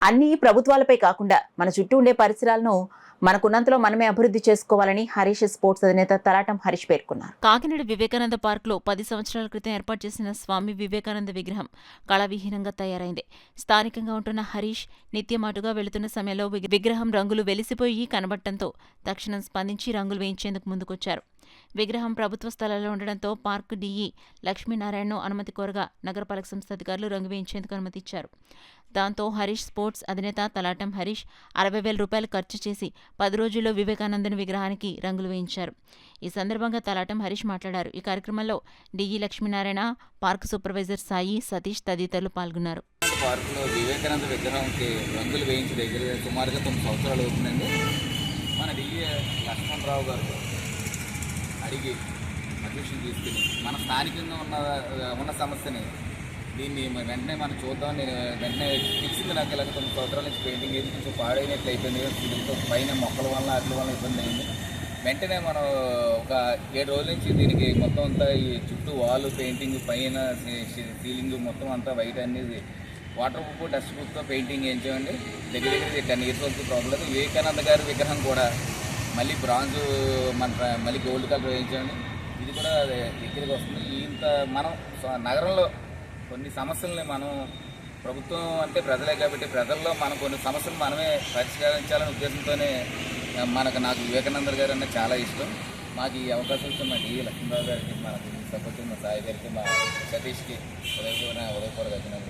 అన్ని ప్రభుత్వాలపై కాకుండా మన చుట్టూ ఉండే పరిసరాలను మనకున్నంతలో మనమే అభివృద్ధి చేసుకోవాలని హరీష్ స్పోర్ట్స్ అధినేత తలాటం హరీష్ పేర్కొన్నారు. కాకినాడ వివేకానంద పార్కులో 10 సంవత్సరాల క్రితం ఏర్పాటు చేసిన స్వామి వివేకానంద విగ్రహం కళావిహీనంగా తయారైంది. స్థానికంగా ఉంటున్న హరీష్ నిత్యం అటుగా వెళుతున్న సమయంలో విగ్రహం రంగులు వెలిసిపోయి కనబడటంతో తక్షణం స్పందించి రంగులు వేయించేందుకు ముందుకొచ్చారు. విగ్రహం ప్రభుత్వ స్థలాల్లో ఉండడంతో పార్కు డీఈ లక్ష్మీనారాయణను అనుమతి కోరగా నగరపాలక సంస్థ అధికారులు రంగు వేయించేందుకు అనుమతి ఇచ్చారు. దాంతో హరీష్ స్పోర్ట్స్ అధినేత తలాటం హరీష్ 60,000 రూపాయలు ఖర్చు చేసి 10 రోజుల్లో వివేకానందన్ విగ్రహానికి రంగులు వేయించారు. ఈ సందర్భంగా తలాటం హరీష్ మాట్లాడారు. ఈ కార్యక్రమంలో DE Lakshminarayana, park supervisor Sai, Satish తదితరులు పాల్గొన్నారు. పార్కులో వివేకానంద విగ్రహంకి రంగులు వేయించి దగ్గర సుమారుగా 9 సంవత్సరాలు అవుతుందండి. మన డీఈ లక్ష్మణరావు గారు అడిగి పర్మిషన్ తీసుకుని మన స్థానికంగా ఉన్న సమస్యని దీన్ని వెంటనే మనం చూద్దాం. నేను వెంటనే తెలిసింది నాకు ఇలాగ 9 సంవత్సరాల నుంచి పెయింటింగ్ వేసి కొంచెం పాడైనట్లు అయిపోయింది. దీంతో పైన మొక్కల వల్ల వాటి వల్ల ఇబ్బంది అయింది. వెంటనే మనం ఒక 7 రోజుల నుంచి దీనికి మొత్తం అంతా ఈ చుట్టూ వాల్ పెయింటింగ్, పైన సీలింగ్ మొత్తం అంతా వైట్ అనేది వాటర్ ప్రూఫ్ డస్ట్ ప్రూఫ్తో పెయింటింగ్ వేయించామండి. దగ్గర 10 ఇయర్స్ వరకు ప్రాబ్లం లేదు. వివేకానంద గారి విగ్రహం కూడా మళ్ళీ బ్రాంజు మళ్ళీ గోల్డ్ కలర్ వేయించామండి. ఇది కూడా దగ్గరికి వస్తుంది. ఇంత మనం నగరంలో కొన్ని సమస్యల్ని మనం ప్రభుత్వం అంటే ప్రజలే కాబట్టి ప్రజల్లో మనం కొన్ని సమస్యలు మనమే పరిష్కరించాలనే ఉద్దేశంతోనే నాకు వివేకానంద గారు అన్న చాలా ఇష్టం. మాకు ఈ అవకాశం ఇచ్చిన మా డీఈ లక్ష్మణరావు గారికి, మనకి సపోర్ట్ మా సాయి గారికి, మా సతీష్కి ఉదయపూర్వక అభినందనలు.